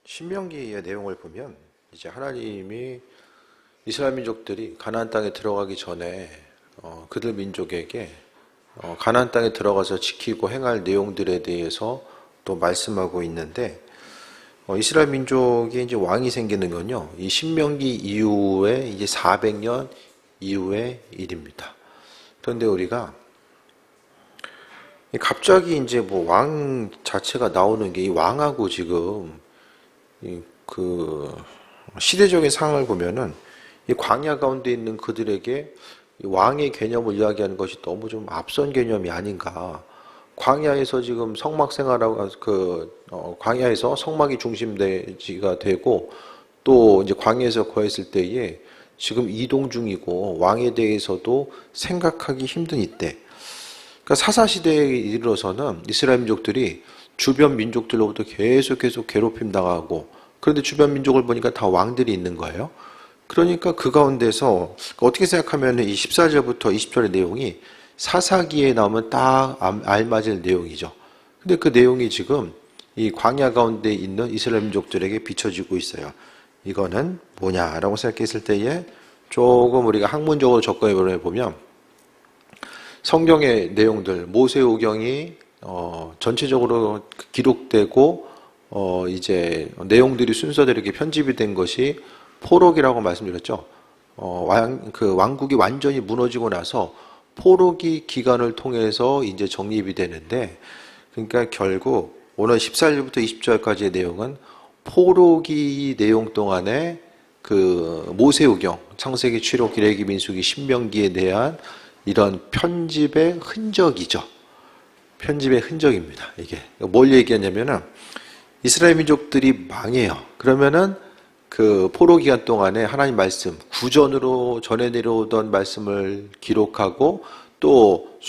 신명기의 내용을 보면 이제 하나님이 이스라엘 민족들이 가나안 땅에 들어가기 전에 그들 민족에게 가나안 땅에 들어가서 지키고 행할 내용들에 대해서 또 말씀하고 있는데, 이스라엘 민족이 이제 왕이 생기는 건요, 이 신명기 이후에 이제 400년 이후의 일입니다. 그런데 우리가 갑자기 이제 뭐 왕 자체가 나오는 게, 이 왕하고 지금 그 시대적인 상황을 보면은 이 광야 가운데 있는 그들에게 이 왕의 개념을 이야기하는 것이 너무 좀 앞선 개념이 아닌가. 광야에서 지금 성막 생활하고 광야에서 성막이 중심지가 되고, 또 이제 광야에서 거했을 때에 지금 이동 중이고 왕에 대해서도 생각하기 힘든 이때. 그러니까 사사시대에 이르러서는 이스라엘 민족들이 주변 민족들로부터 계속 괴롭힘 당하고, 그런데 주변 민족을 보니까 다 왕들이 있는 거예요. 그러니까 그 가운데서 어떻게 생각하면 이 14절부터 20절의 내용이 사사기에 나오면 딱 알맞을 내용이죠. 근데 그 내용이 지금 이 광야 가운데 있는 이스라엘 민족들에게 비춰지고 있어요. 이거는 뭐냐라고 생각했을 때에 조금 우리가 학문적으로 접근해 보면, 성경의 내용들, 모세오경이 전체적으로 기록되고 이제 내용들이 순서대로 이렇게 편집이 된 것이 포로기라고 말씀드렸죠. 왕국이 완전히 무너지고 나서 포로기 기간을 통해서 이제 정립이 되는데, 그러니까 결국 오늘 14절부터 20절까지의 내용은 포로기 내용 동안에 그 모세오경, 창세기, 출애굽기, 레위기, 민수기, 신명기에 대한 이런 편집의 흔적이죠. 편집의 흔적입니다. 이게 뭘 얘기하냐면은 이스라엘 민족들이 망해요. 그러면은 그 포로 기간 동안에 하나님 말씀, 구전으로 전해 내려오던 말씀을 기록하고, 또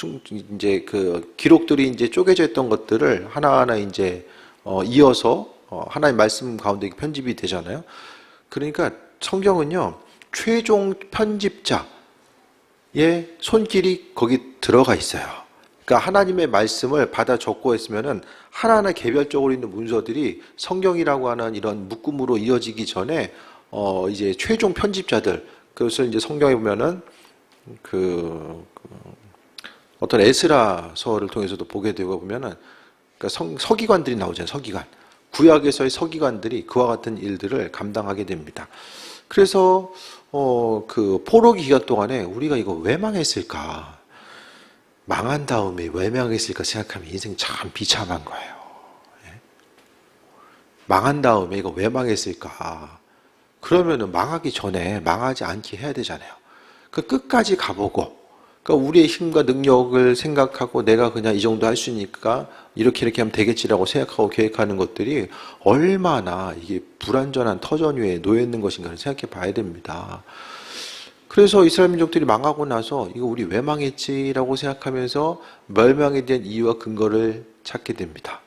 이제 그 기록들이 이제 쪼개져 있던 것들을 하나하나 이제 이어서 하나님 말씀 가운데 편집이 되잖아요. 그러니까 성경은요, 최종 편집자의 손길이 거기 들어가 있어요. 그러니까 하나님의 말씀을 받아 적고 했으면은 하나하나 개별적으로 있는 문서들이 성경이라고 하는 이런 묶음으로 이어지기 전에 이제 최종 편집자들, 그래서 이제 성경에 보면은 어떤 에스라서를 통해서도 보게 되고 보면은, 그러니까 서기관들이 나오잖아요. 서기관, 구약에서의 서기관들이 그와 같은 일들을 감당하게 됩니다. 그래서 그 포로기 기간 동안에 우리가 이거 왜 망했을까? 망한 다음에 왜 망했을까 생각하면 인생 참 비참한 거예요. 망한 다음에 이거 왜 망했을까? 그러면은 망하기 전에 망하지 않게 해야 되잖아요. 그 끝까지 가보고, 그러니까 우리의 힘과 능력을 생각하고 내가 그냥 이 정도 할 수 있으니까 이렇게 하면 되겠지라고 생각하고 계획하는 것들이 얼마나 이게 불완전한 터전 위에 놓여 있는 것인가를 생각해 봐야 됩니다. 그래서 이스라엘 민족들이 망하고 나서 이거 우리 왜 망했지라고 생각하면서 멸망에 대한 이유와 근거를 찾게 됩니다.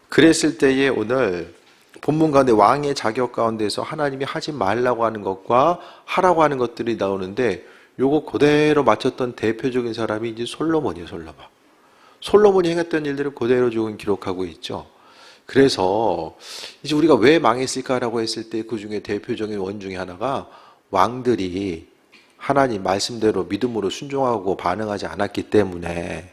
그랬을 때에 오늘 본문 가운데 왕의 자격 가운데서 하나님이 하지 말라고 하는 것과 하라고 하는 것들이 나오는데, 요거 그대로 맞췄던 대표적인 사람이 이제 솔로몬이에요. 솔로몬이 행했던 일들을 그대로 지금 기록하고 있죠. 그래서 이제 우리가 왜 망했을까라고 했을 때 그 중에 대표적인 원 중에 하나가 왕들이 하나님 말씀대로 믿음으로 순종하고 반응하지 않았기 때문에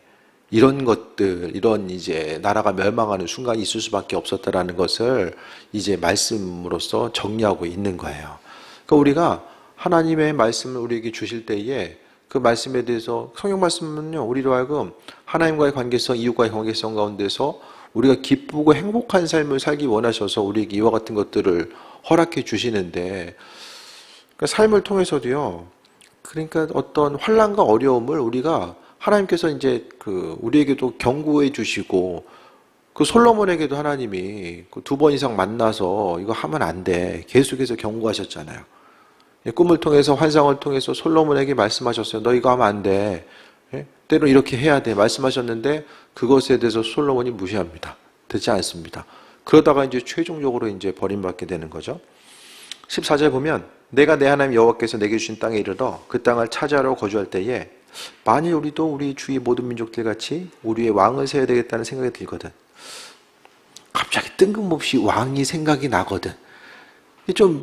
이런 것들, 이런 이제 나라가 멸망하는 순간이 있을 수밖에 없었다라는 것을 이제 말씀으로써 정리하고 있는 거예요. 그러니까 우리가 하나님의 말씀을 우리에게 주실 때에 그 말씀에 대해서, 성경 말씀은요, 우리로 하여금 하나님과의 관계성, 이웃과의 관계성 가운데서 우리가 기쁘고 행복한 삶을 살기 원하셔서 우리에게 이와 같은 것들을 허락해 주시는데, 그러니까 삶을 통해서도요, 그러니까 어떤 환난과 어려움을 우리가 하나님께서 이제 우리에게도 경고해 주시고, 그 솔로몬에게도 하나님이 두 번 이상 만나서 이거 하면 안 돼 계속해서 경고하셨잖아요. 꿈을 통해서, 환상을 통해서 솔로몬에게 말씀하셨어요. 너 이거 하면 안 돼. 때로 이렇게 해야 돼 말씀하셨는데, 그것에 대해서 솔로몬이 무시합니다. 듣지 않습니다. 그러다가 이제 최종적으로 이제 버림받게 되는 거죠. 14절 보면, 내가 내 하나님 여호와께서 내게 주신 땅에 이르러 그 땅을 차지하러 거주할 때에 만일 우리도 우리 주위 모든 민족들 같이 우리의 왕을 세워야 되겠다는 생각이 들거든. 갑자기 뜬금없이 왕이 생각이 나거든.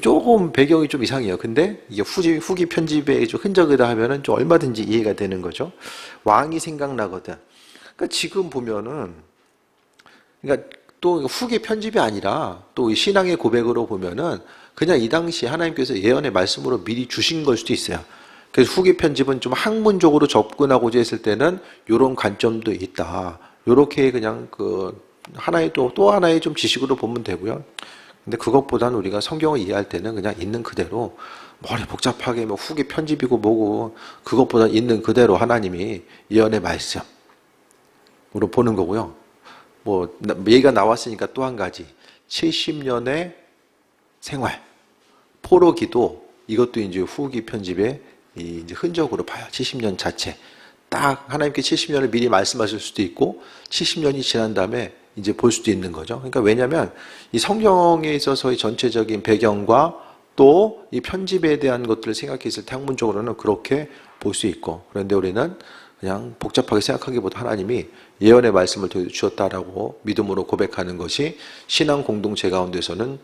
조금 배경이 좀 이상해요. 근데 이게 후기 편집에 좀 흔적이다 하면은 좀 얼마든지 이해가 되는 거죠. 왕이 생각나거든. 그러니까 지금 보면은, 그러니까 또 후기 편집이 아니라 또 이 신앙의 고백으로 보면은 그냥 이 당시 하나님께서 예언의 말씀으로 미리 주신 걸 수도 있어요. 그래서 후기 편집은 좀 학문적으로 접근하고자 했을 때는 이런 관점도 있다. 요렇게 그냥 그 하나의 또 하나의 좀 지식으로 보면 되고요. 근데 그것보다는 우리가 성경을 이해할 때는 그냥 있는 그대로 머리 복잡하게 뭐 후기 편집이고 뭐고 그것보다 있는 그대로 하나님이 예언의 말씀으로 보는 거고요. 뭐 얘기가 나왔으니까 또 한 가지 70년의 생활 포로기도 이것도 이제 후기 편집의 이제 흔적으로 봐요. 70년 자체 딱 하나님께 70년을 미리 말씀하실 수도 있고 70년이 지난 다음에 이제 볼 수도 있는 거죠. 그러니까 왜냐하면 이 성경에 있어서의 전체적인 배경과 또 이 편집에 대한 것들을 생각했을 때 학문적으로는 그렇게 볼 수 있고 그런데 우리는 그냥 복잡하게 생각하기보다 하나님이 예언의 말씀을 주었다라고 믿음으로 고백하는 것이 신앙 공동체 가운데서는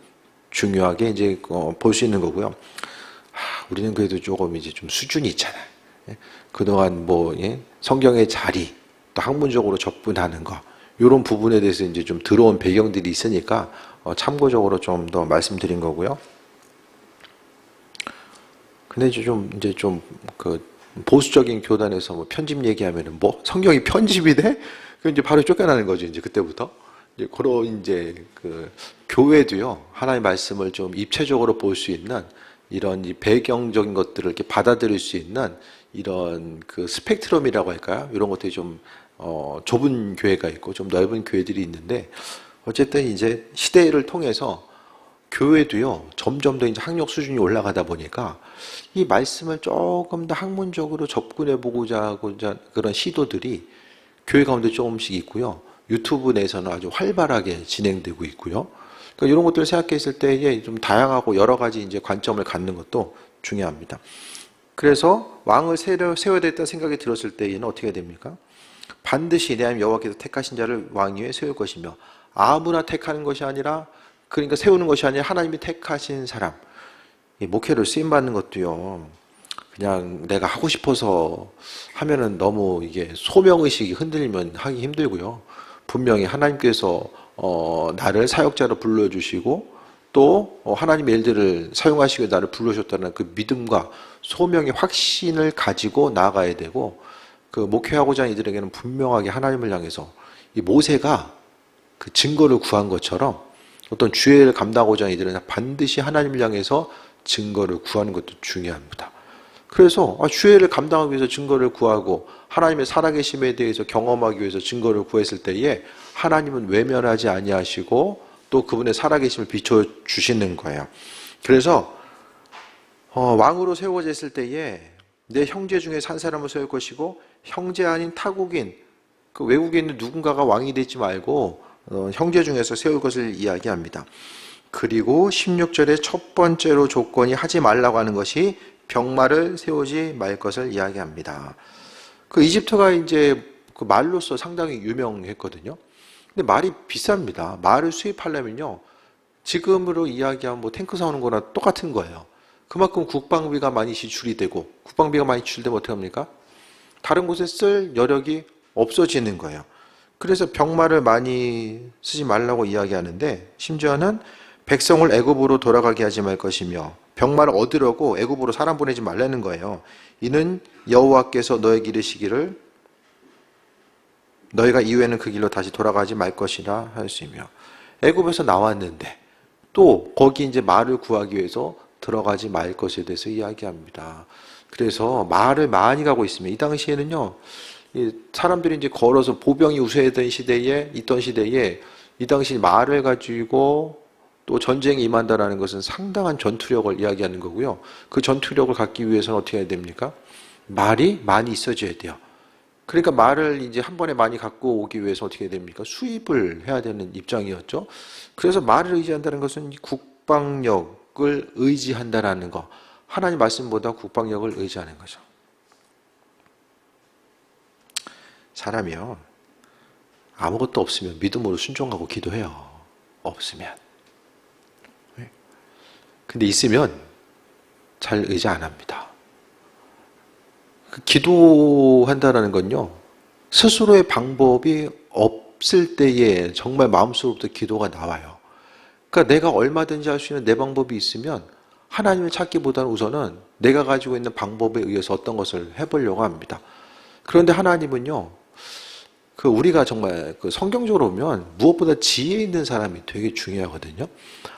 중요하게 이제 볼 수 있는 거고요. 우리는 그래도 조금 이제 좀 수준이 있잖아요. 그동안 뭐 성경의 자리 또 학문적으로 접근하는 거 이런 부분에 대해서 이제 좀 들어온 배경들이 있으니까 참고적으로 좀 더 말씀드린 거고요. 근데 이제 좀 그 보수적인 교단에서 뭐 편집 얘기하면은 뭐 성경이 편집이 돼? 그 이제 바로 쫓겨나는 거죠. 이제 그때부터 이제 그런 이제 그 교회도요 하나님의 말씀을 좀 입체적으로 볼 수 있는 이런 이 배경적인 것들을 이렇게 받아들일 수 있는 이런 그 스펙트럼이라고 할까요? 이런 것들이 좀 좁은 교회가 있고 좀 넓은 교회들이 있는데 어쨌든 이제 시대를 통해서 교회도요 점점 더 이제 학력 수준이 올라가다 보니까 이 말씀을 조금 더 학문적으로 접근해 보고자 하고자 그런 시도들이 교회 가운데 조금씩 있고요. 유튜브 내에서는 아주 활발하게 진행되고 있고요. 그러니까 이런 것들을 생각했을 때에 좀 다양하고 여러 가지 이제 관점을 갖는 것도 중요합니다. 그래서 왕을 세워야 되겠다 생각이 들었을 때에는 어떻게 됩니까? 반드시 내 하나님 여호와께서 택하신 자를 왕 위에 세울 것이며 아무나 택하는 것이 아니라 그러니까 세우는 것이 아니라 하나님이 택하신 사람 이 목회를 쓰임받는 것도요 그냥 내가 하고 싶어서 하면은 너무 이게 소명의식이 흔들리면 하기 힘들고요 분명히 하나님께서 나를 사역자로 불러주시고 또 하나님의 일들을 사용하시고 나를 불러주셨다는 그 믿음과 소명의 확신을 가지고 나아가야 되고 그 목회하고자 하는 이들에게는 분명하게 하나님을 향해서 이 모세가 그 증거를 구한 것처럼 어떤 주의를 감당하고자 하는 이들은 반드시 하나님을 향해서 증거를 구하는 것도 중요합니다. 그래서 주의를 감당하기 위해서 증거를 구하고 하나님의 살아계심에 대해서 경험하기 위해서 증거를 구했을 때에 하나님은 외면하지 아니하시고 또 그분의 살아계심을 비춰주시는 거예요. 그래서 왕으로 세워졌을 때에 내 형제 중에 산 사람을 세울 것이고 형제 아닌 타국인 그 외국에 있는 누군가가 왕이 되지 말고 형제 중에서 세울 것을 이야기합니다. 그리고 16절에 첫 번째로 조건이 하지 말라고 하는 것이 병마를 세우지 말 것을 이야기합니다. 그 이집트가 이제 그 말로서 상당히 유명했거든요. 근데 말이 비쌉니다. 말을 수입하려면요. 지금으로 이야기하면 뭐 탱크 사오는 거나 똑같은 거예요. 그만큼 국방비가 많이 지출이 되고 국방비가 많이 지출되면 어떻게 합니까? 다른 곳에 쓸 여력이 없어지는 거예요. 그래서 병마를 많이 쓰지 말라고 이야기하는데 심지어는 백성을 애굽으로 돌아가게 하지 말 것이며 병마를 얻으려고 애굽으로 사람 보내지 말라는 거예요. 이는 여호와께서 너에게 이르시기를 너희가 이후에는 그 길로 다시 돌아가지 말 것이라 하였으며 애굽에서 나왔는데 또 거기 이제 말을 구하기 위해서 들어가지 말 것에 대해서 이야기합니다. 그래서 말을 많이 가고 있습니다. 이 당시에는요. 사람들이 이제 걸어서 보병이 우세했던 시대에 있던 시대에 이 당시 말을 가지고 또 전쟁에 임한다라는 것은 상당한 전투력을 이야기하는 거고요. 그 전투력을 갖기 위해서는 어떻게 해야 됩니까? 말이 많이 있어져야 돼요. 그러니까 말을 이제 한 번에 많이 갖고 오기 위해서 어떻게 해야 됩니까? 수입을 해야 되는 입장이었죠. 그래서 말을 의지한다는 것은 국방력을 의지한다라는 거. 하나님 말씀보다 국방력을 의지하는 거죠. 사람이요. 아무것도 없으면 믿음으로 순종하고 기도해요. 없으면. 근데 있으면 잘 의지 안 합니다. 기도한다는 건요, 스스로의 방법이 없을 때에 정말 마음속으로부터 기도가 나와요. 그러니까 내가 얼마든지 할 수 있는 내 방법이 있으면 하나님을 찾기보다는 우선은 내가 가지고 있는 방법에 의해서 어떤 것을 해보려고 합니다. 그런데 하나님은요, 우리가 정말 성경적으로 보면 무엇보다 지혜 있는 사람이 되게 중요하거든요.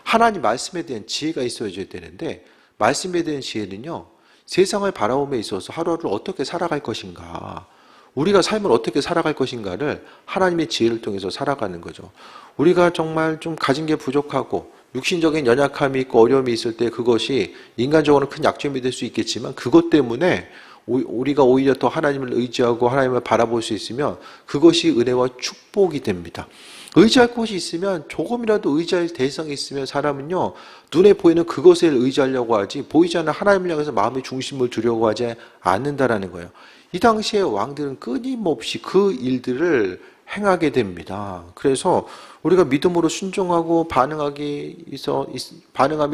하나님 말씀에 대한 지혜가 있어야 되는데, 말씀에 대한 지혜는요, 세상을 바라봄에 있어서 하루하루 어떻게 살아갈 것인가, 우리가 삶을 어떻게 살아갈 것인가를 하나님의 지혜를 통해서 살아가는 거죠. 우리가 정말 좀 가진 게 부족하고 육신적인 연약함이 있고 어려움이 있을 때 그것이 인간적으로는 큰 약점이 될 수 있겠지만, 그것 때문에 우리가 오히려 더 하나님을 의지하고 하나님을 바라볼 수 있으면 그것이 은혜와 축복이 됩니다. 의지할 곳이 있으면, 조금이라도 의지할 대상이 있으면 사람은요, 눈에 보이는 그것에 의지하려고 하지 보이지 않는 하나님을 향해서 마음의 중심을 두려고 하지 않는다라는 거예요. 이 당시에 왕들은 끊임없이 그 일들을 행하게 됩니다. 그래서 우리가 믿음으로 순종하고 반응함에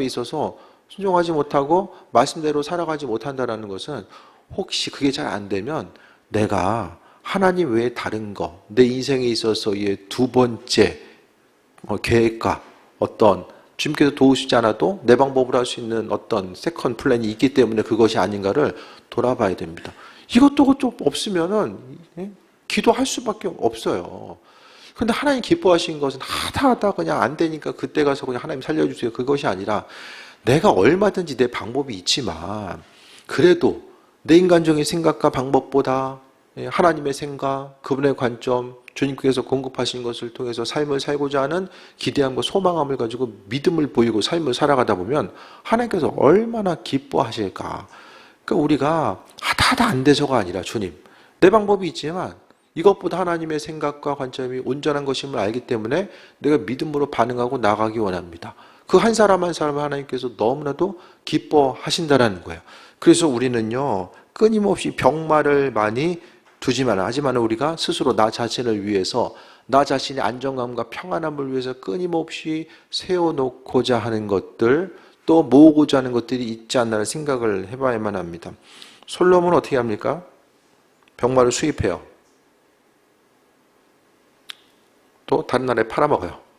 있어서 순종하지 못하고 말씀대로 살아가지 못한다는 것은, 혹시 그게 잘 안 되면 내가 하나님 외에 다른 거, 내 인생에 있어서의 두 번째 계획과 어떤 주님께서 도우시지 않아도 내 방법으로 할 수 있는 어떤 세컨 플랜이 있기 때문에 그것이 아닌가를 돌아봐야 됩니다. 이것도 그것도 없으면은 기도할 수밖에 없어요. 그런데 하나님 기뻐하신 것은 하다 그냥 안 되니까 그때 가서 그냥 하나님 살려주세요, 그것이 아니라, 내가 얼마든지 내 방법이 있지만 그래도 내 인간적인 생각과 방법보다 하나님의 생각, 그분의 관점, 주님께서 공급하신 것을 통해서 삶을 살고자 하는 기대함과 소망함을 가지고 믿음을 보이고 삶을 살아가다 보면 하나님께서 얼마나 기뻐하실까. 그러니까 우리가 하다 안 돼서가 아니라, 주님, 내 방법이 있지만 이것보다 하나님의 생각과 관점이 온전한 것임을 알기 때문에 내가 믿음으로 반응하고 나가기 원합니다. 그 한 사람 한 사람을 하나님께서 너무나도 기뻐하신다라는 거예요. 그래서 우리는요, 끊임없이 병마를 많이 두지 말라. 하지만 우리가 스스로 나 자신을 위해서, 나 자신의 안정감과 평안함을 위해서 끊임없이 세워놓고자 하는 것들, 또 모으고자 하는 것들이 있지 않나를 생각을 해봐야만 합니다. 솔로몬은 어떻게 합니까? 병마를 수입해요. 또 다른 나라에 팔아먹어요.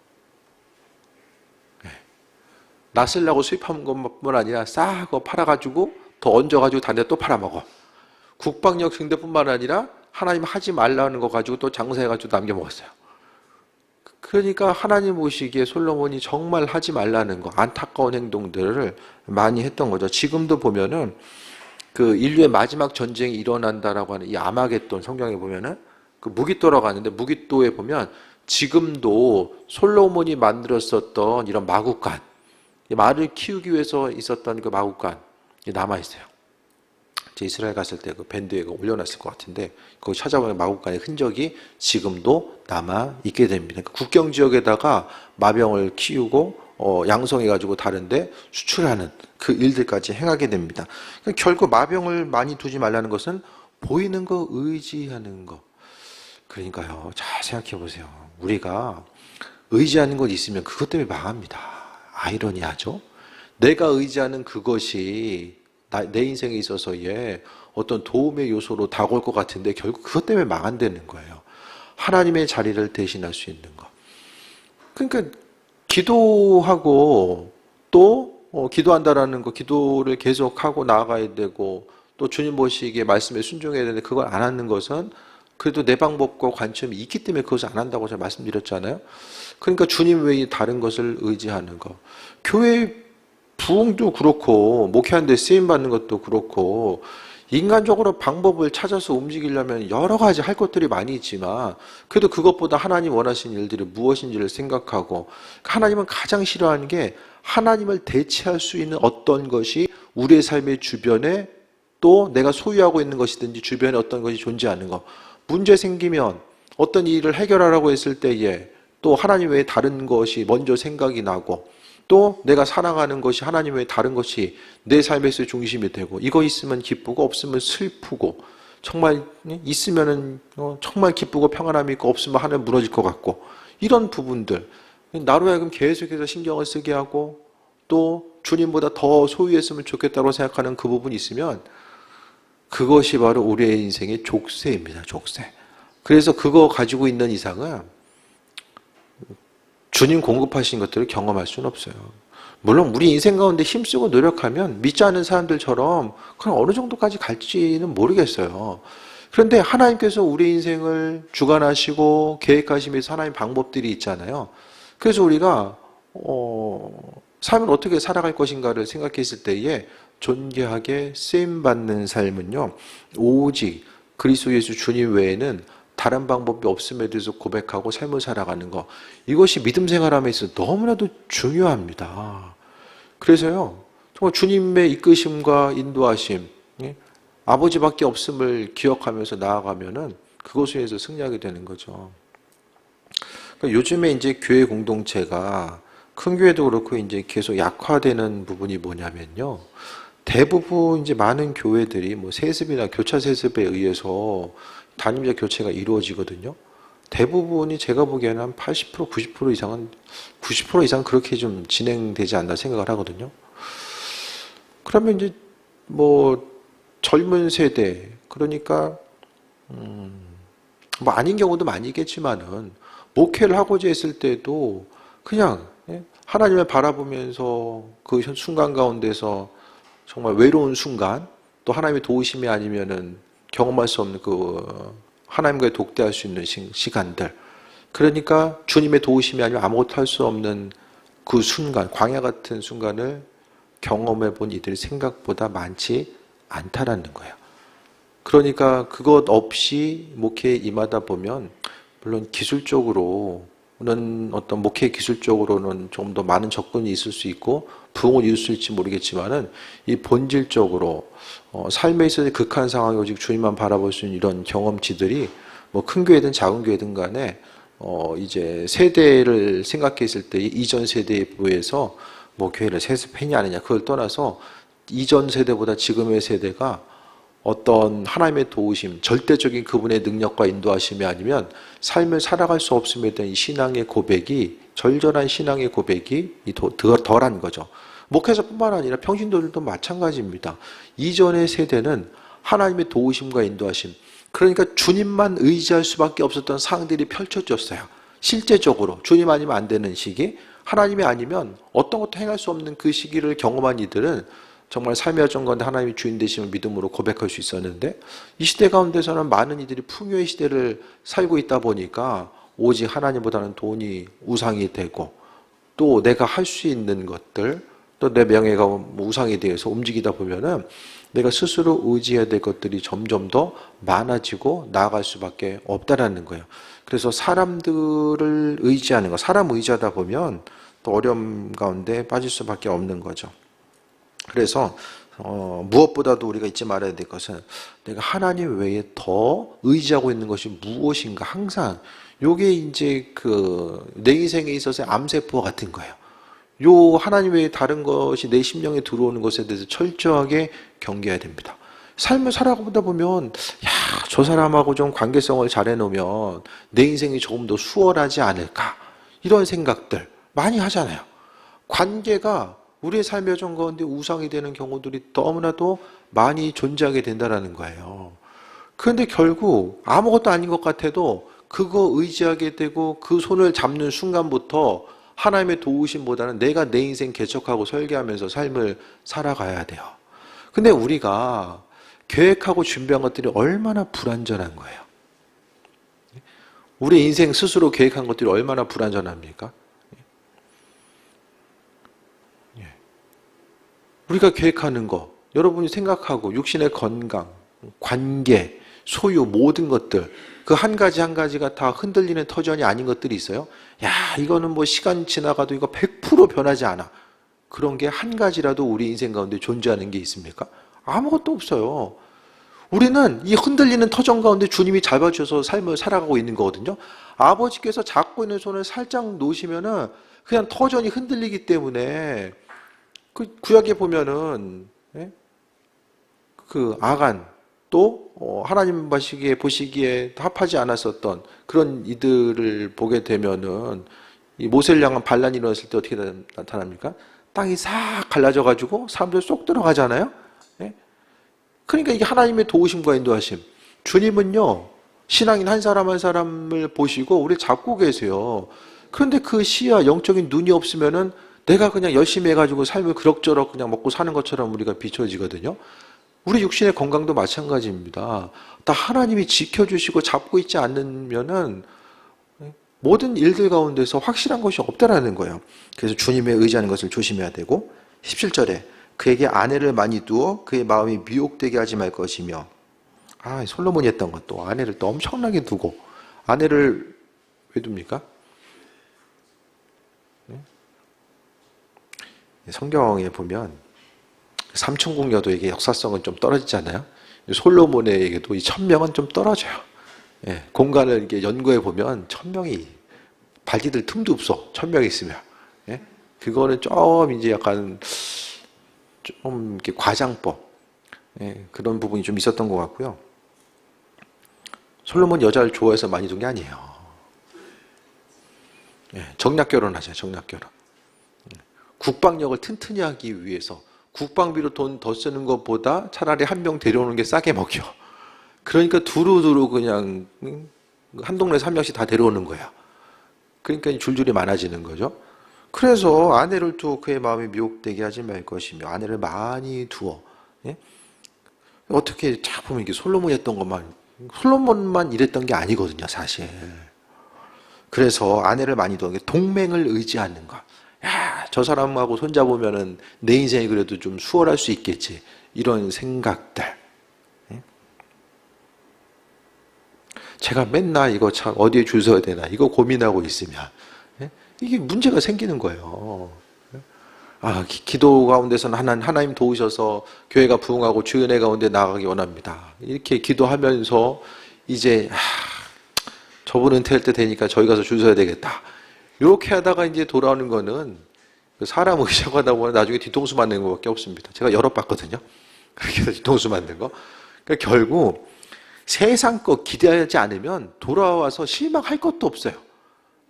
나 쓰려고 수입한 것뿐만 아니라 싸고 팔아가지고 더 얹어가지고 다른 데 또 팔아먹어. 국방력 증대뿐만 아니라 하나님 하지 말라는 거 가지고 또 장사해가지고 남겨먹었어요. 그러니까 하나님 보시기에 솔로몬이 정말 하지 말라는 거, 안타까운 행동들을 많이 했던 거죠. 지금도 보면은 그 인류의 마지막 전쟁이 일어난다라고 하는 이 아마겟돈, 성경에 보면은 그 무깃도라고 하는데, 무깃도에 보면 지금도 솔로몬이 만들었었던 이런 마구간, 말을 키우기 위해서 있었던 그 마구간 남아있어요. 제 이스라엘 갔을 때 그 밴드에 올려놨을 것 같은데, 거기 찾아보면 마구간의 흔적이 지금도 남아있게 됩니다. 국경 지역에다가 마병을 키우고 양성해가지고 다른데 수출하는 그 일들까지 행하게 됩니다. 그러니까 결국 마병을 많이 두지 말라는 것은 보이는 거 의지하는 거. 그러니까요, 잘 생각해 보세요. 우리가 의지하는 것 있으면 그것 때문에 망합니다. 아이러니하죠? 내가 의지하는 그것이 내 인생에 있어서의 어떤 도움의 요소로 다가올 것 같은데 결국 그것 때문에 망한다는 거예요. 하나님의 자리를 대신할 수 있는 거. 그러니까 기도하고 또 기도한다라는 거, 기도를 계속하고 나아가야 되고, 또 주님 보시기에 말씀에 순종해야 되는데 그걸 안 하는 것은 그래도 내 방법과 관점이 있기 때문에 그것을 안 한다고 제가 말씀드렸잖아요. 그러니까 주님 외에 다른 것을 의지하는 거. 교회 부흥도 그렇고 목회하는 데 쓰임받는 것도 그렇고, 인간적으로 방법을 찾아서 움직이려면 여러 가지 할 것들이 많이 있지만 그래도 그것보다 하나님 원하시는 일들이 무엇인지를 생각하고, 하나님은 가장 싫어하는 게 하나님을 대체할 수 있는 어떤 것이 우리의 삶의 주변에, 또 내가 소유하고 있는 것이든지 주변에 어떤 것이 존재하는 거. 문제 생기면 어떤 일을 해결하라고 했을 때에 또 하나님 외에 다른 것이 먼저 생각이 나고, 또 내가 살아가는 것이 하나님 외에 다른 것이 내 삶에서의 중심이 되고, 이거 있으면 기쁘고 없으면 슬프고, 정말 있으면은 정말 기쁘고 평안함이 있고 없으면 하늘 무너질 것 같고, 이런 부분들, 나로 하여금 계속해서 신경을 쓰게 하고 또 주님보다 더 소유했으면 좋겠다고 생각하는 그 부분이 있으면 그것이 바로 우리의 인생의 족쇄입니다. 족쇄. 그래서 그거 가지고 있는 이상은 주님 공급하신 것들을 경험할 수는 없어요. 물론 우리 인생 가운데 힘쓰고 노력하면 믿지 않는 사람들처럼 그냥 어느 정도까지 갈지는 모르겠어요. 그런데 하나님께서 우리 인생을 주관하시고 계획하시면서 하나님 방법들이 있잖아요. 그래서 우리가 삶을 어떻게 살아갈 것인가를 생각했을 때에 존귀하게 쓰임받는 삶은요, 오직 그리스도 예수 주님 외에는 다른 방법이 없음에 대해서 고백하고 삶을 살아가는 것, 이것이 믿음 생활함에 있어서 너무나도 중요합니다. 그래서요, 정말 주님의 이끄심과 인도하심, 아버지밖에 없음을 기억하면서 나아가면은 그것에 의해서 승리하게 되는 거죠. 그러니까 요즘에 이제 교회 공동체가 큰 교회도 그렇고 이제 계속 약화되는 부분이 뭐냐면요. 대부분 이제 많은 교회들이 뭐 세습이나 교차 세습에 의해서 담임자 교체가 이루어지거든요. 대부분이 제가 보기에는 한 80%, 90% 이상은 90% 이상 그렇게 좀 진행되지 않나 생각을 하거든요. 그러면 이제 뭐 젊은 세대, 그러니까 뭐 아닌 경우도 많이 있겠지만은 목회를 하고자 했을 때도 그냥 하나님을 바라보면서 그 순간 가운데서 정말 외로운 순간, 또 하나님의 도우심이 아니면은 경험할 수 없는 그 하나님과의 독대할 수 있는 시간들, 그러니까 주님의 도우심이 아니면 아무것도 할 수 없는 그 순간, 광야 같은 순간을 경험해 본 이들이 생각보다 많지 않다라는 거예요. 그러니까 그것 없이 목회에 임하다 보면 물론 기술적으로는 어떤 목회 기술적으로는 좀 더 많은 접근이 있을 수 있고 부흥을 이룰 수 있을지 모르겠지만은 이 본질적으로 삶에 있어서 극한 상황이 오직 주님만 바라볼 수 있는 이런 경험치들이 뭐 큰 교회든 작은 교회든 간에 이제 세대를 생각했을 때 이전 세대에 비해서 뭐 교회를 세습했냐 안 했냐 그걸 떠나서 이전 세대보다 지금의 세대가 어떤 하나님의 도우심, 절대적인 그분의 능력과 인도하심이 아니면 삶을 살아갈 수 없음에 대한 이 신앙의 고백이, 절절한 신앙의 고백이 덜한 거죠. 목회자뿐만 아니라 평신도들도 마찬가지입니다. 이전의 세대는 하나님의 도우심과 인도하심, 그러니까 주님만 의지할 수밖에 없었던 상황들이 펼쳐졌어요. 실제적으로 주님 아니면 안 되는 시기, 하나님이 아니면 어떤 것도 행할 수 없는 그 시기를 경험한 이들은 정말 삶의 여정 가운데 하나님이 주인 되심을 믿음으로 고백할 수 있었는데, 이 시대 가운데서는 많은 이들이 풍요의 시대를 살고 있다 보니까 오직 하나님보다는 돈이 우상이 되고, 또 내가 할 수 있는 것들, 또 내 명예가 우상에 대해서 움직이다 보면은 내가 스스로 의지해야 될 것들이 점점 더 많아지고 나아갈 수밖에 없다라는 거예요. 그래서 사람들을 의지하는 거, 사람 의지하다 보면 또 어려움 가운데 빠질 수밖에 없는 거죠. 그래서 무엇보다도 우리가 잊지 말아야 될 것은 내가 하나님 외에 더 의지하고 있는 것이 무엇인가, 항상 요게 이제 그 내 인생에 있어서의 암세포 같은 거예요. 요 하나님 외에 다른 것이 내 심령에 들어오는 것에 대해서 철저하게 경계해야 됩니다. 삶을 살아가다 보면 야, 저 사람하고 좀 관계성을 잘 해놓으면 내 인생이 조금 더 수월하지 않을까, 이런 생각들 많이 하잖아요. 관계가 우리의 삶의 여정 가운데 우상이 되는 경우들이 너무나도 많이 존재하게 된다는 거예요. 그런데 결국 아무것도 아닌 것 같아도 그거 의지하게 되고 그 손을 잡는 순간부터 하나님의 도우심보다는 내가 내 인생 개척하고 설계하면서 삶을 살아가야 돼요. 근데 우리가 계획하고 준비한 것들이 얼마나 불완전한 거예요. 우리 인생 스스로 계획한 것들이 얼마나 불완전합니까? 우리가 계획하는 거, 여러분이 생각하고 육신의 건강, 관계, 소유, 모든 것들, 그 한 가지 한 가지가 다 흔들리는 터전이 아닌 것들이 있어요. 야, 이거는 뭐 시간 지나가도 이거 100% 변하지 않아. 그런 게 한 가지라도 우리 인생 가운데 존재하는 게 있습니까? 아무것도 없어요. 우리는 이 흔들리는 터전 가운데 주님이 잡아주셔서 삶을 살아가고 있는 거거든요. 아버지께서 잡고 있는 손을 살짝 놓으시면은 그냥 터전이 흔들리기 때문에, 그 구약에 보면은 그 아간, 또 하나님 보시기에 합하지 않았었던 그런 이들을 보게 되면은 이 모세를 향한 반란이 일어났을 때 어떻게 나타납니까? 땅이 싹 갈라져 가지고 사람들 쏙 들어가잖아요. 예? 그러니까 이게 하나님의 도우심과 인도하심. 주님은요, 신앙인 한 사람 한 사람을 보시고 우리 잡고 계세요. 그런데 그 시야, 영적인 눈이 없으면은 내가 그냥 열심히 해가지고 삶을 그럭저럭 그냥 먹고 사는 것처럼 우리가 비춰지거든요. 우리 육신의 건강도 마찬가지입니다. 다 하나님이 지켜주시고 잡고 있지 않으면은 모든 일들 가운데서 확실한 것이 없다라는 거예요. 그래서 주님에 의지하는 것을 조심해야 되고, 17절에 그에게 아내를 많이 두어 그의 마음이 미혹되게 하지 말 것이며, 솔로몬이 했던 것도 아내를 또 엄청나게 두고, 아내를 왜 둡니까? 성경에 보면 삼천궁녀도에게 역사성은 좀 떨어지잖아요. 솔로몬에게도 이 1000명은 좀 떨어져요. 예, 공간을 이렇게 연구해 보면 1000명이 발디딜 틈도 없어. 1000명이 있으면. 예? 그거는 좀 이제 약간 좀 이렇게 과장법, 예, 그런 부분이 좀 있었던 것 같고요. 솔로몬 여자를 좋아해서 많이 둔 게 아니에요. 예, 정략 결혼하자, 정략 결혼. 국방력을 튼튼히 하기 위해서 국방비로 돈 더 쓰는 것보다 차라리 한 명 데려오는 게 싸게 먹혀. 그러니까 두루두루 그냥 한 동네에서 한 명씩 다 데려오는 거야. 그러니까 줄줄이 많아지는 거죠. 그래서 아내를 두어 그의 마음이 미혹되게 하지 말 것이며, 아내를 많이 두어. 예? 어떻게 자 보면 이게 솔로몬이 했던 것만, 솔로몬만 이랬던 게 아니거든요, 사실. 그래서 아내를 많이 두어 동맹을 의지하는 것. 야, 저 사람하고 손잡으면은 내 인생이 그래도 좀 수월할 수 있겠지. 이런 생각들. 예? 제가 맨날 이거 참 어디에 줄 서야 되나 이거 고민하고 있으면, 예? 이게 문제가 생기는 거예요. 기도 가운데서는 하나님 도우셔서 교회가 부흥하고 주의 은혜 가운데 나아가기 원합니다. 이렇게 기도하면서 이제 저분 은퇴할 때 되니까 저희 가서 줄 서야 되겠다. 이렇게 하다가 이제 돌아오는 거는 사람 의지하고 하다 보면 나중에 뒤통수 맞는 것밖에 없습니다. 제가 여러 봤거든요. 그렇게 해서 뒤통수 맞는 거. 그러니까 결국 세상 거 기대하지 않으면 돌아와서 실망할 것도 없어요.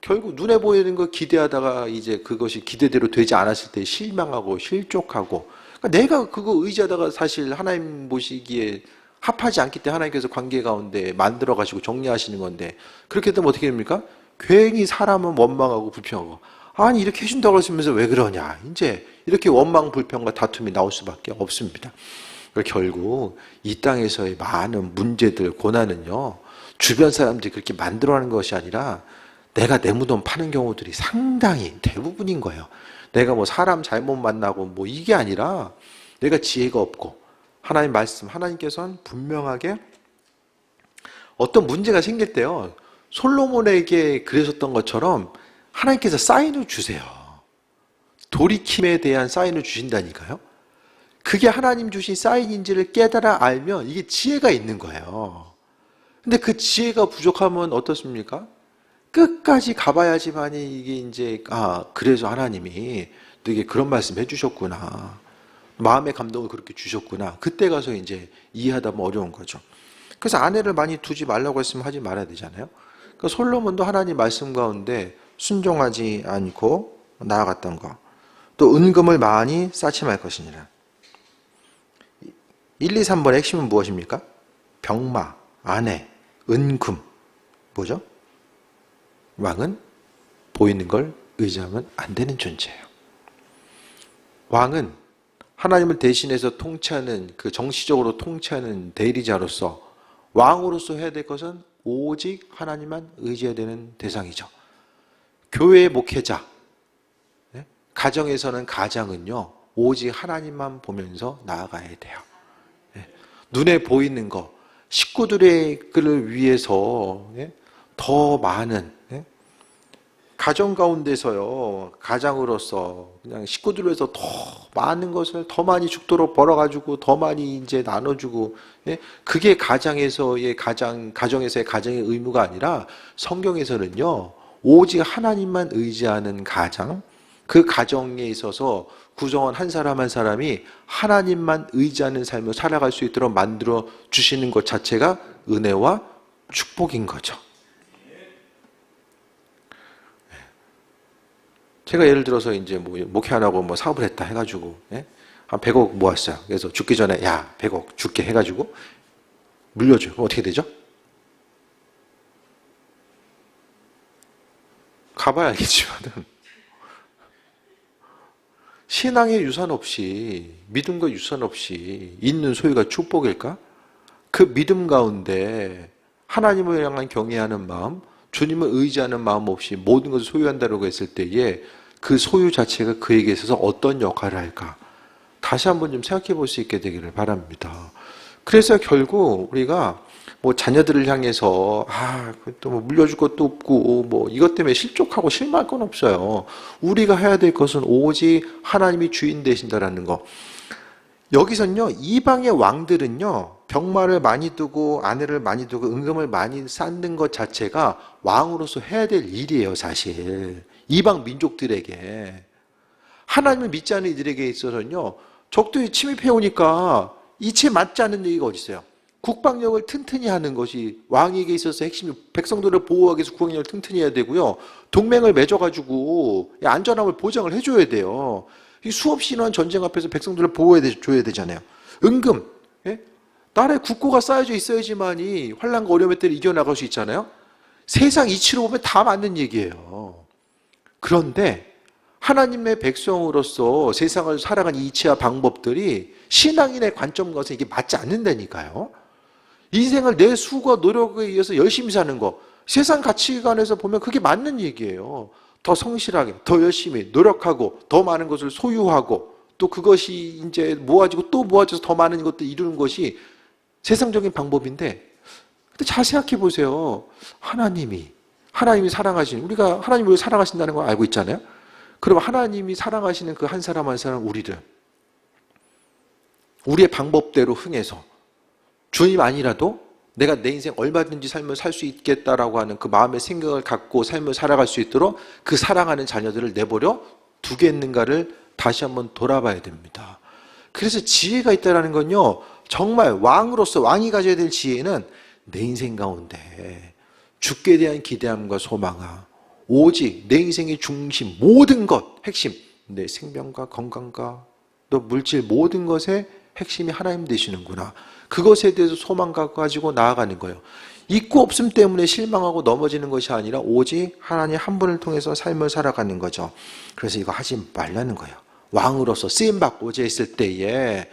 결국 눈에 보이는 거 기대하다가 이제 그것이 기대대로 되지 않았을 때 실망하고 실족하고, 그러니까 내가 그거 의지하다가 사실 하나님 보시기에 합하지 않기 때문에 하나님께서 관계 가운데 만들어 가시고 정리하시는 건데, 그렇게 되면 어떻게 됩니까? 괜히 사람은 원망하고 불평하고, 아니 이렇게 해준다고 하시면서 왜 그러냐, 이제 이렇게 원망 불평과 다툼이 나올 수밖에 없습니다. 결국 이 땅에서의 많은 문제들, 고난은요, 주변 사람들이 그렇게 만들어가는 것이 아니라 내가 내 무덤 파는 경우들이 상당히 대부분인 거예요. 내가 뭐 사람 잘못 만나고 뭐 이게 아니라 내가 지혜가 없고, 하나님 말씀, 하나님께서는 분명하게 어떤 문제가 생길 때요, 솔로몬에게 그러셨던 것처럼 하나님께서 사인을 주세요. 돌이킴에 대한 사인을 주신다니까요. 그게 하나님 주신 사인인지를 깨달아 알면 이게 지혜가 있는 거예요. 근데 그 지혜가 부족하면 어떻습니까? 끝까지 가봐야지만이 이게 이제, 그래서 하나님이 너에게 그런 말씀 해주셨구나. 마음의 감동을 그렇게 주셨구나. 그때 가서 이제 이해하다 보면 어려운 거죠. 그래서 아내를 많이 두지 말라고 했으면 하지 말아야 되잖아요. 그러니까 솔로몬도 하나님 말씀 가운데 순종하지 않고 나아갔던 거. 또 은금을 많이 쌓지 말 것이니라. 1, 2, 3번의 핵심은 무엇입니까? 병마, 아내, 은금. 뭐죠? 왕은 보이는 걸 의지하면 안 되는 존재예요. 왕은 하나님을 대신해서 통치하는, 그 정치적으로 통치하는 대리자로서 왕으로서 해야 될 것은 오직 하나님만 의지해야 되는 대상이죠. 교회의 목회자, 가정에서는 가장은요, 오직 하나님만 보면서 나아가야 돼요. 눈에 보이는 거, 식구들을 위해서 더 많은, 가정 가운데서요, 가장으로서 그냥 식구들을 위해서 더 많은 것을 더 많이 죽도록 벌어가지고 더 많이 이제 나눠주고, 그게 가정에서의 가정의 의무가 아니라 성경에서는요, 오직 하나님만 의지하는 가장, 그 가정에 있어서 구성원 한 사람 한 사람이 하나님만 의지하는 삶을 살아갈 수 있도록 만들어 주시는 것 자체가 은혜와 축복인 거죠. 제가 예를 들어서 이제 뭐 목회 안 하고 뭐 사업을 했다 해가지고, 예? 한 100억 모았어요. 그래서 죽기 전에, 야, 100억 줄게 해가지고 물려줘요. 그럼 어떻게 되죠? 가봐야 알겠지만은, 신앙의 유산 없이, 믿음과 유산 없이 있는 소유가 축복일까? 그 믿음 가운데 하나님을 향한 경외하는 마음, 주님을 의지하는 마음 없이 모든 것을 소유한다고 했을 때에 그 소유 자체가 그에게 있어서 어떤 역할을 할까? 다시 한번 좀 생각해 볼 수 있게 되기를 바랍니다. 그래서 결국 우리가 뭐 자녀들을 향해서 또 뭐 물려줄 것도 없고 뭐 이것 때문에 실족하고 실망할 건 없어요. 우리가 해야 될 것은 오직 하나님이 주인 되신다라는 거. 여기서는요, 이방의 왕들은요, 병마를 많이 두고 아내를 많이 두고 은금을 많이 쌓는 것 자체가 왕으로서 해야 될 일이에요, 사실. 이방 민족들에게. 하나님을 믿지 않는 이들에게 있어서는요, 적들이 침입해 오니까 이치에 맞지 않는 얘기가 어디 있어요? 국방력을 튼튼히 하는 것이 왕에게 있어서 핵심이, 백성들을 보호하기 위해서 국방력을 튼튼히 해야 되고요. 동맹을 맺어가지고 안전함을 보장을 해줘야 돼요. 수없이 일어난 전쟁 앞에서 백성들을 보호해줘야 되잖아요. 은금, 예? 나라에 국고가 쌓여져 있어야지만이 환난과 어려움의 때를 이겨나갈 수 있잖아요. 세상 이치로 보면 다 맞는 얘기예요. 그런데 하나님의 백성으로서 세상을 살아가는 이치와 방법들이 신앙인의 관점과는 이게 맞지 않는다니까요. 인생을 내 수고 노력에 의해서 열심히 사는 거, 세상 가치관에서 보면 그게 맞는 얘기예요. 더 성실하게, 더 열심히 노력하고, 더 많은 것을 소유하고, 또 그것이 이제 모아지고 또 모아져서 더 많은 것들 이루는 것이 세상적인 방법인데, 근데 잘 생각해 보세요. 하나님이 사랑하시는, 우리가 하나님을 사랑하신다는 걸 알고 있잖아요. 그럼 하나님이 사랑하시는 그 한 사람 한 사람 우리를 우리의 방법대로 흥해서 주님 아니라도 내가 내 인생 얼마든지 삶을 살 수 있겠다라고 하는 그 마음의 생각을 갖고 삶을 살아갈 수 있도록 그 사랑하는 자녀들을 내버려 두겠는가를 다시 한번 돌아봐야 됩니다. 그래서 지혜가 있다는 건요, 정말 왕으로서 왕이 가져야 될 지혜는 내 인생 가운데 죽게 대한 기대함과 소망아, 오직 내 인생의 중심, 모든 것, 핵심, 내 생명과 건강과 또 물질 모든 것의 핵심이 하나님 되시는구나. 그것에 대해서 소망 가지고 나아가는 거예요. 있고 없음 때문에 실망하고 넘어지는 것이 아니라 오직 하나님 한 분을 통해서 삶을 살아가는 거죠. 그래서 이거 하지 말라는 거예요. 왕으로서 쓰임받고자 했을 때에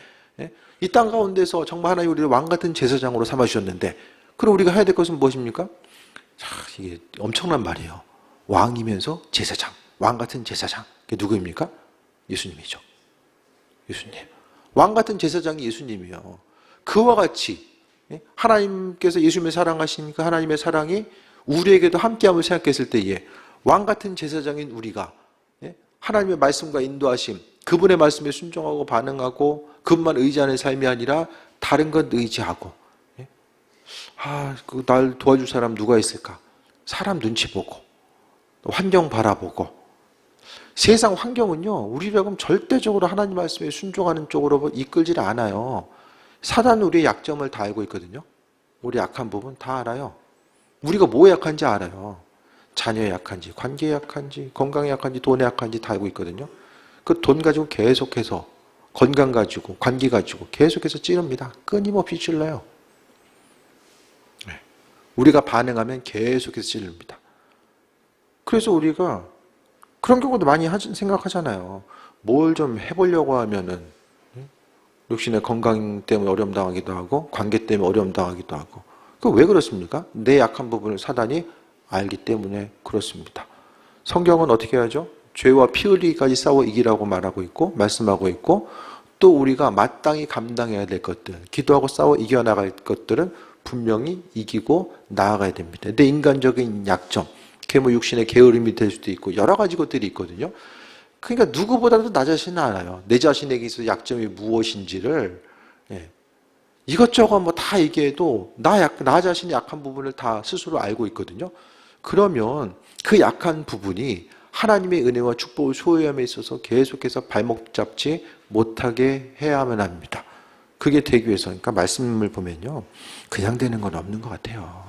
이 땅 가운데서 정말 하나님 우리를 왕 같은 제사장으로 삼아주셨는데, 그럼 우리가 해야 될 것은 무엇입니까? 이게 엄청난 말이에요. 왕이면서 제사장, 왕 같은 제사장. 그게 누구입니까? 예수님이죠. 예수님. 왕 같은 제사장이 예수님이에요. 그와 같이 하나님께서 예수님을 사랑하시니까 하나님의 사랑이 우리에게도 함께함을 생각했을 때에 왕 같은 제사장인 우리가 하나님의 말씀과 인도하심, 그분의 말씀에 순종하고 반응하고 그분만 의지하는 삶이 아니라 다른 것 의지하고, 날 도와줄 사람 누가 있을까? 사람 눈치 보고 환경 바라보고. 세상 환경은요, 우리를 그럼 절대적으로 하나님 말씀에 순종하는 쪽으로 이끌질 않아요. 사단은 우리의 약점을 다 알고 있거든요. 우리 약한 부분 다 알아요. 우리가 뭐에 약한지 알아요. 자녀에 약한지, 관계에 약한지, 건강에 약한지, 돈에 약한지 다 알고 있거든요. 그 돈 가지고 계속해서, 건강 가지고, 관계 가지고 계속해서 찌릅니다. 끊임없이 찔러요. 우리가 반응하면 계속해서 찔릅니다. 그래서 우리가 그런 경우도 많이 생각하잖아요. 뭘 좀 해보려고 하면은 역시 내 건강 때문에 어려움 당하기도 하고 관계 때문에 어려움 당하기도 하고. 그 왜 그렇습니까? 내 약한 부분을 사단이 알기 때문에 그렇습니다. 성경은 어떻게 하죠? 죄와 피 흘리기까지 싸워 이기라고 말하고 있고 말씀하고 있고, 또 우리가 마땅히 감당해야 될 것들, 기도하고 싸워 이겨나갈 것들은 분명히 이기고 나아가야 됩니다. 내 인간적인 약점, 뭐 육신의 게으름이 될 수도 있고 여러 가지 것들이 있거든요. 그러니까 누구보다도 나 자신은 알아요. 내 자신에게 있어서 약점이 무엇인지를. 이것저것 뭐 다 얘기해도 나 자신의 약한 부분을 다 스스로 알고 있거든요. 그러면 그 약한 부분이 하나님의 은혜와 축복을 소유함에 있어서 계속해서 발목 잡지 못하게 해야만 합니다. 그게 되기 위해서, 그러니까 말씀을 보면요, 그냥 되는 건 없는 것 같아요.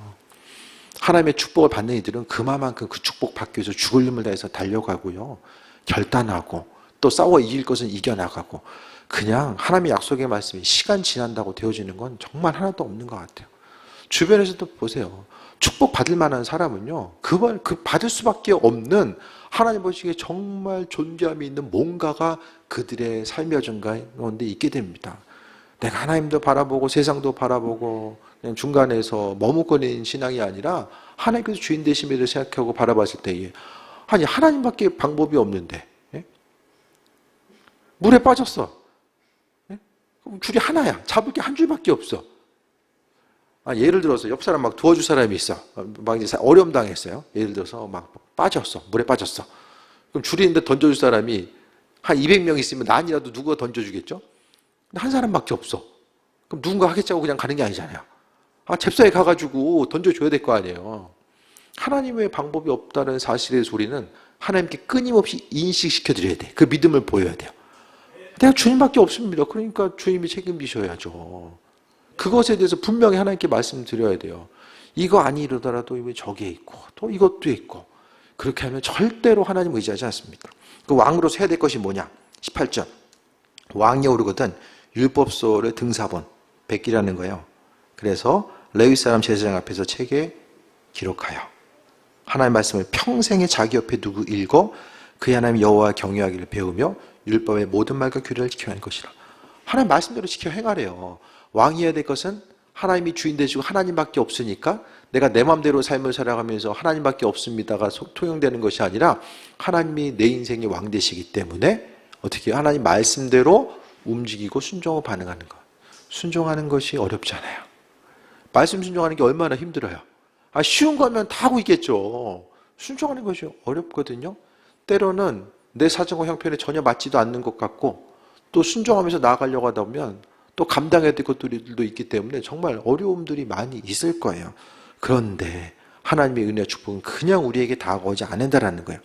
하나님의 축복을 받는 이들은 그만큼 그 축복 받기 위해서 죽을 힘을 다해서 달려가고요. 결단하고 또 싸워 이길 것은 이겨나가고 그냥 하나님의 약속의 말씀이 시간 지난다고 되어지는 건 정말 하나도 없는 것 같아요. 주변에서도 보세요. 축복 받을 만한 사람은요, 그 받을 수밖에 없는 하나님 보시기에 정말 존귀함이 있는 뭔가가 그들의 삶의 여정 가운데 있게 됩니다. 내가 하나님도 바라보고 세상도 바라보고 그냥 중간에서 머뭇거리는 신앙이 아니라 하나님께서 주인 되심에 대해 생각하고 바라봤을 때에 아니 하나님밖에 방법이 없는데 예? 물에 빠졌어. 예? 줄이 하나야. 잡을 게 한 줄밖에 없어. 예를 들어서 옆 사람 막 도와줄 사람이 있어. 막 이제 어려움 당했어요. 예를 들어서 막 빠졌어. 물에 빠졌어. 그럼 줄이 있는데 던져줄 사람이 한 200명 있으면 난이라도 누가 던져주겠죠? 근데 한 사람밖에 없어. 그럼 누군가 하겠자고 그냥 가는 게 아니잖아요. 잽싸게 가가지고 던져줘야 될 거 아니에요. 하나님의 방법이 없다는 사실의 소리는 하나님께 끊임없이 인식시켜드려야 돼. 그 믿음을 보여야 돼요. 내가 주님밖에 없습니다. 그러니까 주님이 책임지셔야죠. 그것에 대해서 분명히 하나님께 말씀드려야 돼요. 이거 아니더라도 저게 있고 또 이것도 있고 그렇게 하면 절대로 하나님 의지하지 않습니다. 그 왕으로서 해야 될 것이 뭐냐? 18절 왕이 오르거든 율법서를 등사본 베끼라는 거예요. 그래서 레위 사람 제사장 앞에서 책에 기록하여 하나님의 말씀을 평생에 자기 옆에 두고 읽어 그의 하나님 여호와 경외하기를 배우며 율법의 모든 말과 규례를 지켜야 할 것이라. 하나님 말씀대로 지켜 행하래요. 왕이 해야 될 것은 하나님이 주인 되시고 하나님밖에 없으니까 내가 내 마음대로 삶을 살아가면서 하나님밖에 없습니다가 통용되는 것이 아니라 하나님이 내 인생의 왕 되시기 때문에 어떻게 하나님 말씀대로 움직이고 순종하고 반응하는 것. 순종하는 것이 어렵잖아요. 말씀 순종하는 게 얼마나 힘들어요. 쉬운 거면 다 하고 있겠죠. 순종하는 것이 어렵거든요. 때로는 내 사정과 형편에 전혀 맞지도 않는 것 같고 또 순종하면서 나아가려고 하다 보면 또 감당해야 될 것들도 있기 때문에 정말 어려움들이 많이 있을 거예요. 그런데 하나님의 은혜와 축복은 그냥 우리에게 다가오지 않는다라는 거예요.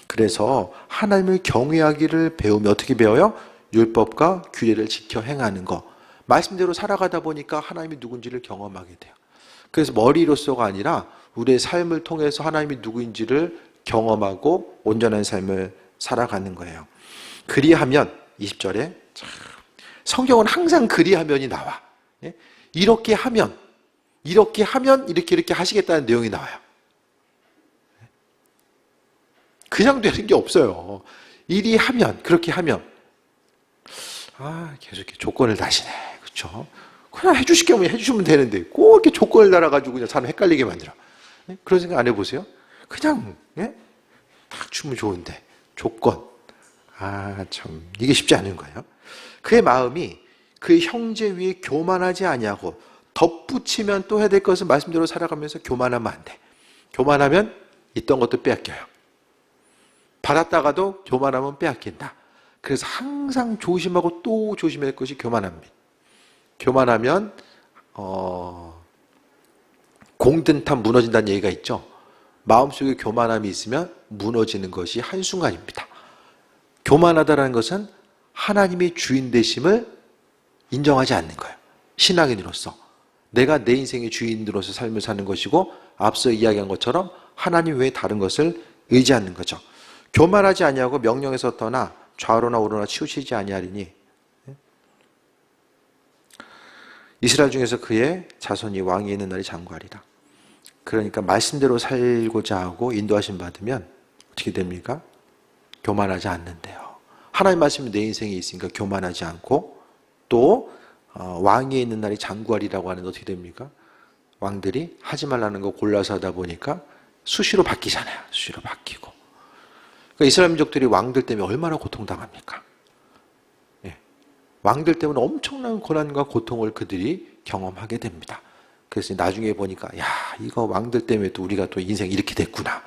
그래서 하나님을 경외하기를 배우며 어떻게 배워요? 율법과 규례를 지켜 행하는 거. 말씀대로 살아가다 보니까 하나님이 누군지를 경험하게 돼요. 그래서 머리로서가 아니라 우리의 삶을 통해서 하나님이 누구인지를 경험하고 온전한 삶을 살아가는 거예요. 그리하면 20절에 성경은 항상 그리하면이 나와. 이렇게 하면 이렇게 하시겠다는 내용이 나와요. 그냥 되는 게 없어요. 이리 하면 그렇게 하면 계속 이렇게 조건을 다시네. 그렇죠? 그냥 해주실 게 해주시면 되는데 꼭 이렇게 조건을 달아가지고 그냥 사람 헷갈리게 만들어. 그런 생각 안 해보세요? 그냥 딱 주면 좋은데 조건. 참 이게 쉽지 않은 거예요. 그의 마음이 그의 형제 위에 교만하지 아니하고 덧붙이면 또 해야 될 것은 말씀대로 살아가면서 교만하면 안 돼. 교만하면 있던 것도 빼앗겨요. 받았다가도 교만하면 빼앗긴다. 그래서 항상 조심하고 또 조심해야 될 것이 교만합니다. 교만하면 공든탑 무너진다는 얘기가 있죠. 마음속에 교만함이 있으면 무너지는 것이 한순간입니다. 교만하다는 것은 하나님의 주인 되심을 인정하지 않는 거예요. 신앙인으로서. 내가 내 인생의 주인으로서 삶을 사는 것이고 앞서 이야기한 것처럼 하나님 외에 다른 것을 의지하는 거죠. 교만하지 아니하고 명령에서 떠나 좌로나 우로나 치우치지 아니하리니 이스라엘 중에서 그의 자손이 왕이 있는 날이 장구하리라. 그러니까 말씀대로 살고자 하고 인도하심 받으면 어떻게 됩니까? 교만하지 않는데요. 하나님 말씀이 내 인생에 있으니까 교만하지 않고 또 왕이 있는 날이 장구하리라고 하는데 어떻게 됩니까? 왕들이 하지 말라는 거 골라서 하다 보니까 수시로 바뀌잖아요. 수시로 바뀌고. 그러니까 이스라엘 민족들이 왕들 때문에 얼마나 고통당합니까? 왕들 때문에 엄청난 고난과 고통을 그들이 경험하게 됩니다. 그래서 나중에 보니까 이거 왕들 때문에 또 우리가 또 인생이 이렇게 됐구나.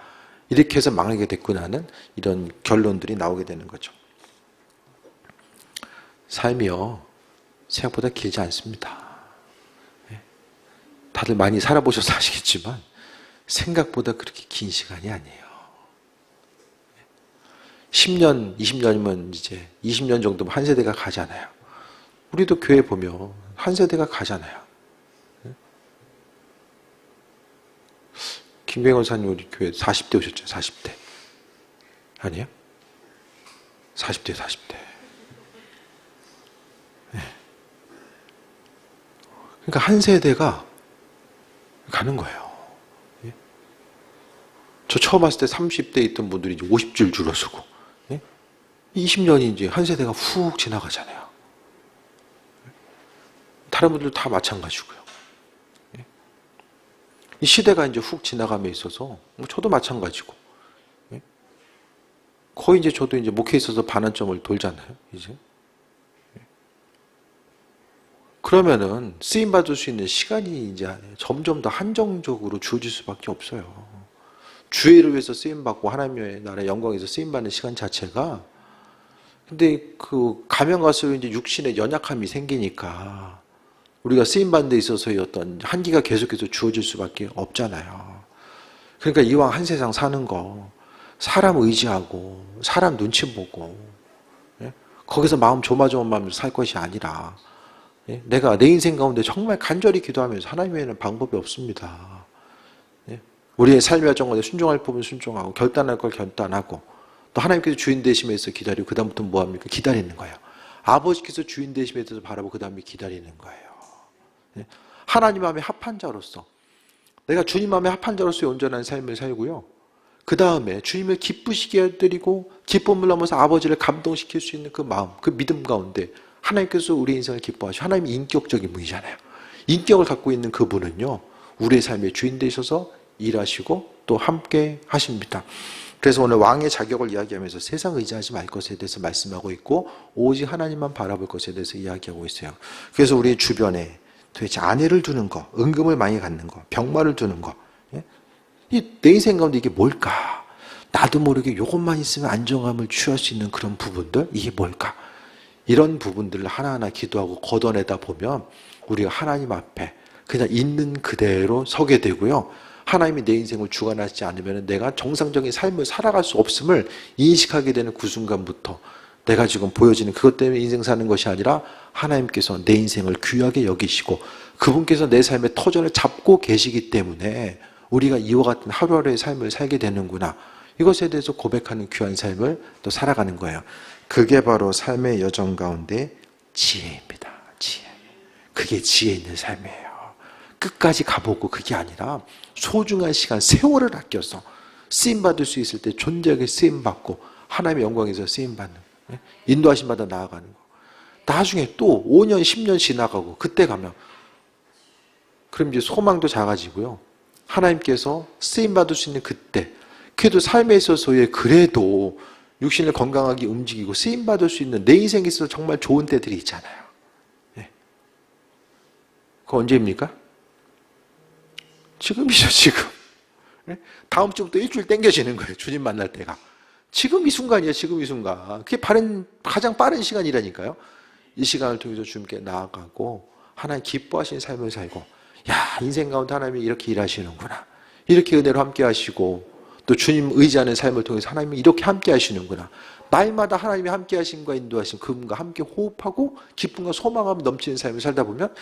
이렇게 해서 망하게 됐구나 하는 이런 결론들이 나오게 되는 거죠. 삶이요. 생각보다 길지 않습니다. 다들 많이 살아보셔서 아시겠지만 생각보다 그렇게 긴 시간이 아니에요. 10년, 20년이면 이제 20년 정도면 한 세대가 가잖아요. 우리도 교회 보면 한 세대가 가잖아요. 김병현 사님 우리 교회 40대 오셨죠? 40대. 아니에요? 40대, 40대. 그러니까 한 세대가 가는 거예요. 저 처음 왔을 때 30대 있던 분들이 이제 50줄 줄어서고, 20년이 이제 한 세대가 훅 지나가잖아요. 다른 분들 다 마찬가지고요. 이 시대가 이제 훅 지나감에 있어서, 저도 마찬가지고, 거의 이제 저도 이제 목회에 있어서 반환점을 돌잖아요, 이제. 그러면은 쓰임받을 수 있는 시간이 이제 점점 더 한정적으로 주어질 수밖에 없어요. 주의 일을 위해서 쓰임받고 하나님의 나라의 영광에서 쓰임받는 시간 자체가, 근데 그 가면 갈수록 이제 육신의 연약함이 생기니까 우리가 쓰임받는 데 있어서의 어떤 한계가 계속해서 주어질 수밖에 없잖아요. 그러니까 이왕 한 세상 사는 거 사람 의지하고 사람 눈치 보고, 거기서 마음 조마조마하면서 살 것이 아니라, 내가 내 인생 가운데 정말 간절히 기도하면서 하나님 외에는 방법이 없습니다. 우리의 삶의 여정 가운데 순종할 법은 순종하고 결단할 걸 결단하고, 또 하나님께서 주인 되심에서 기다리고, 그 다음부터 뭐합니까? 기다리는 거예요. 아버지께서 주인 되심에 대해서 바라보고 그 다음에 기다리는 거예요. 하나님 마음에 합한 자로서, 내가 주님 마음에 합한 자로서의 온전한 삶을 살고요, 그 다음에 주님을 기쁘시게 해드리고 기쁨을 넘어서 아버지를 감동시킬 수 있는 그 마음, 그 믿음 가운데 하나님께서 우리 인생을 기뻐하시고, 하나님이 인격적인 분이잖아요. 인격을 갖고 있는 그분은요, 우리의 삶의 주인 되셔서 일하시고 또 함께 하십니다. 그래서 오늘 왕의 자격을 이야기하면서 세상 의지하지 말 것에 대해서 말씀하고 있고, 오직 하나님만 바라볼 것에 대해서 이야기하고 있어요. 그래서 우리 주변에 도대체 아내를 두는 거, 은금을 많이 갖는 거, 병마를 두는 거, 내 인생 가운데 이게 뭘까? 나도 모르게 이것만 있으면 안정감을 취할 수 있는 그런 부분들, 이게 뭘까? 이런 부분들을 하나하나 기도하고 걷어내다 보면 우리가 하나님 앞에 그냥 있는 그대로 서게 되고요, 하나님이 내 인생을 주관하지 않으면 내가 정상적인 삶을 살아갈 수 없음을 인식하게 되는 그 순간부터 내가 지금 보여지는 그것 때문에 인생 사는 것이 아니라 하나님께서 내 인생을 귀하게 여기시고 그분께서 내 삶의 터전을 잡고 계시기 때문에 우리가 이와 같은 하루하루의 삶을 살게 되는구나, 이것에 대해서 고백하는 귀한 삶을 또 살아가는 거예요. 그게 바로 삶의 여정 가운데 지혜입니다. 지혜. 그게 지혜 있는 삶이에요. 끝까지 가보고 그게 아니라 소중한 시간, 세월을 아껴서 쓰임받을 수 있을 때 존재하게 쓰임받고 하나님의 영광에서 쓰임받는, 인도하심 받아 나아가는 거. 나중에 또 5년, 10년 지나가고 그때 가면 그럼 이제 소망도 작아지고요, 하나님께서 쓰임받을 수 있는 그때, 그래도 삶에 있어서의 그래도 육신을 건강하게 움직이고 쓰임받을 수 있는 내 인생에 있어서 정말 좋은 때들이 있잖아요. 그거 언제입니까? 지금이죠, 지금. 다음 주부터 일주일 땡겨지는 거예요, 주님 만날 때가. 지금 이 순간이에요, 지금 이 순간. 그게 가장 빠른 시간이라니까요. 이 시간을 통해서 주님께 나아가고 하나님 기뻐하시는 삶을 살고, 야, 인생 가운데 하나님이 이렇게 일하시는구나, 이렇게 은혜로 함께 하시고, 또 주님 의지하는 삶을 통해서 하나님이 이렇게 함께 하시는구나, 날마다 하나님이 함께 하심과 인도하심, 그분과 함께 호흡하고 기쁨과 소망함 넘치는 삶을 살다 보면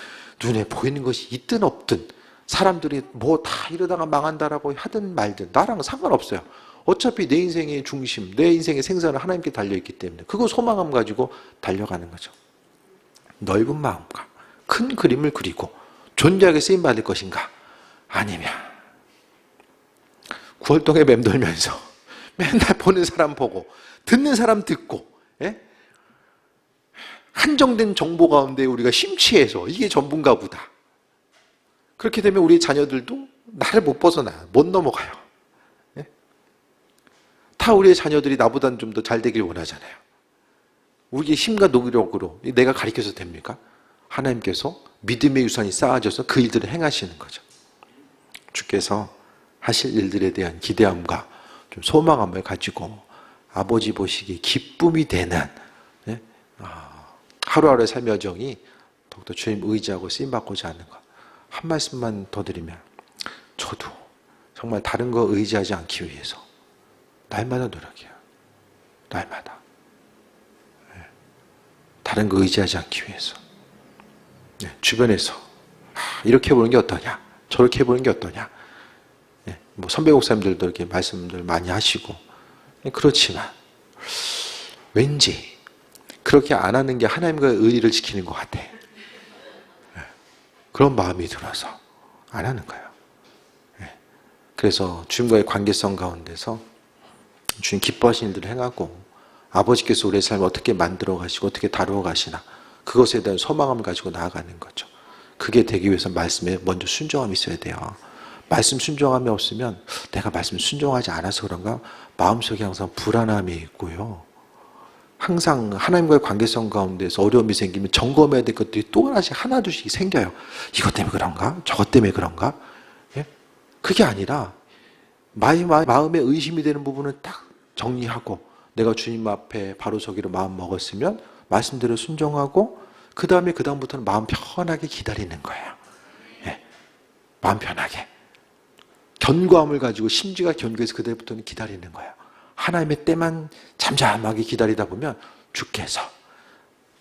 눈에 보이는 것이 있든 없든, 사람들이 뭐 다 이러다가 망한다라고 하든 말든 나랑은 상관없어요. 어차피 내 인생의 중심, 내 인생의 생사는 하나님께 달려있기 때문에 그거 소망함 가지고 달려가는 거죠. 넓은 마음과 큰 그림을 그리고 존재하게 쓰임받을 것인가, 아니면 구월동에 맴돌면서 맨날 보는 사람 보고 듣는 사람 듣고, 한정된 정보 가운데 우리가 심취해서 이게 전부인가 보다, 그렇게 되면 우리 자녀들도 나를 못 벗어나, 못 넘어가요. 다 우리의 자녀들이 나보다는 좀 더 잘 되길 원하잖아요. 우리의 힘과 노력으로 내가 가르쳐서 됩니까? 하나님께서 믿음의 유산이 쌓아져서 그 일들을 행하시는 거죠. 주께서 하실 일들에 대한 기대함과 좀 소망함을 가지고 아버지 보시기에 기쁨이 되는 하루하루의 삶의 여정이 더욱더 주님 의지하고 쓰임받고자 하는 것. 한 말씀만 더 드리면, 저도 정말 다른 거 의지하지 않기 위해서 날마다 노력해요. 날마다. 다른 거 의지하지 않기 위해서. 주변에서 이렇게 해보는 게 어떠냐, 저렇게 해보는 게 어떠냐, 뭐 선배 목사님들도 이렇게 말씀들 많이 하시고, 그렇지만 왠지 그렇게 안 하는 게 하나님과의 의리를 지키는 것 같아. 그런 마음이 들어서 안 하는 거예요. 그래서 주님과의 관계성 가운데서 주님 기뻐하시는 일들을 행하고 아버지께서 우리의 삶을 어떻게 만들어 가시고 어떻게 다루어 가시나 그것에 대한 소망함을 가지고 나아가는 거죠. 그게 되기 위해서 말씀에 먼저 순종함이 있어야 돼요. 말씀 순종함이 없으면 내가 말씀 순종하지 않아서 그런가 마음속에 항상 불안함이 있고요. 항상 하나님과의 관계성 가운데서 어려움이 생기면 점검해야 될 것들이 또 하나둘씩 생겨요. 이것 때문에 그런가? 저것 때문에 그런가? 예? 그게 아니라 마음에 의심이 되는 부분은 딱 정리하고 내가 주님 앞에 바로 서기로 마음 먹었으면 말씀대로 순종하고 그 다음부터는 마음 편하게 기다리는 거예요. 예. 마음 편하게. 견고함을 가지고 심지가 견고해서 그때부터는 기다리는 거예요. 하나님의 때만 잠잠하게 기다리다 보면 주께서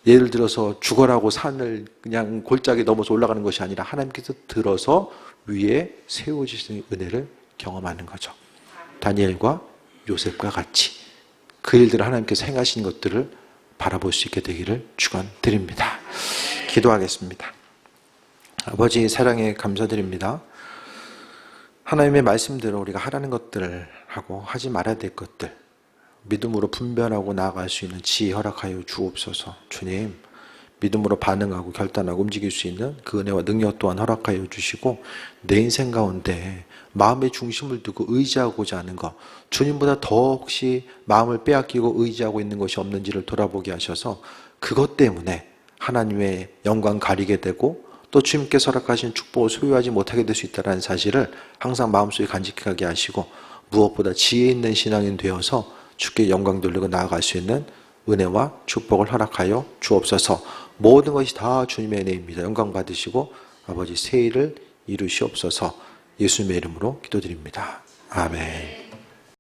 예를 들어서 죽어라고 산을 그냥 골짜기 넘어서 올라가는 것이 아니라 하나님께서 들어서 위에 세워주시는 은혜를 경험하는 거죠. 다니엘과 요셉과 같이 그 일들을 하나님께서 행하신 것들을 바라볼 수 있게 되기를 축원드립니다. 기도하겠습니다. 아버지 사랑에 감사드립니다. 하나님의 말씀대로 우리가 하라는 것들을 하고 하지 말아야 될 것들 믿음으로 분별하고 나아갈 수 있는 지혜 허락하여 주옵소서. 주님, 믿음으로 반응하고 결단하고 움직일 수 있는 그 은혜와 능력 또한 허락하여 주시고 내 인생 가운데 마음의 중심을 두고 의지하고자 하는 것, 주님보다 더 혹시 마음을 빼앗기고 의지하고 있는 것이 없는지를 돌아보게 하셔서 그것 때문에 하나님의 영광 가리게 되고 또 주님께서 허락하신 축복을 소유하지 못하게 될 수 있다는 사실을 항상 마음속에 간직하게 하시고 무엇보다 지혜 있는 신앙인 되어서 주께 영광 돌리고 나아갈 수 있는 은혜와 축복을 허락하여 주옵소서. 모든 것이 다 주님의 은혜입니다. 영광 받으시고 아버지 새 일을 이루시옵소서. 예수님의 이름으로 기도드립니다. 아멘.